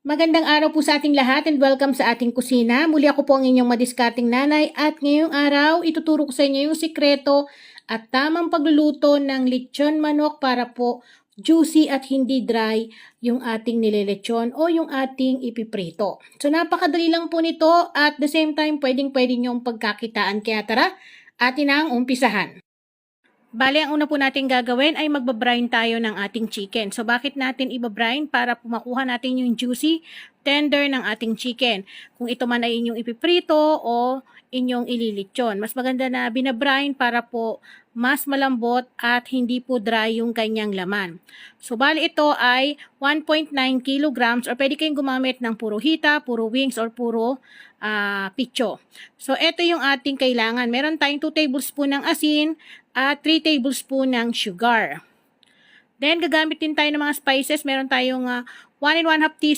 Magandang araw po sa ating lahat and welcome sa ating kusina. Muli ako po ang inyong madiskarting nanay at ngayong araw ituturo ko sa inyo yung sikreto at tamang pagluluto ng lechon manok para po juicy at hindi dry yung ating nilelechon o yung ating ipiprito. So napakadali lang po nito at the same time pwedeng nyong pagkakitaan. Kaya tara, atin ang umpisahan. Bale, ang una po natin gagawin ay magbabrine tayo ng ating chicken. So, bakit natin ibabrine? Para makuha natin yung juicy, tender ng ating chicken. Kung ito man ay inyong ipiprito o inyong ililitsyon. Mas maganda na binabrine para po mas malambot at hindi po dry yung kanyang laman. So, bale ito ay 1.9 kilograms or pwede kayong gumamit ng puro hita, puro wings, or puro picho. So, ito yung ating kailangan. Meron tayong 2 tablespoon ng asin at 3 tablespoon ng sugar. Then, gagamit din tayo ng mga spices. Meron tayong 1 and 1/2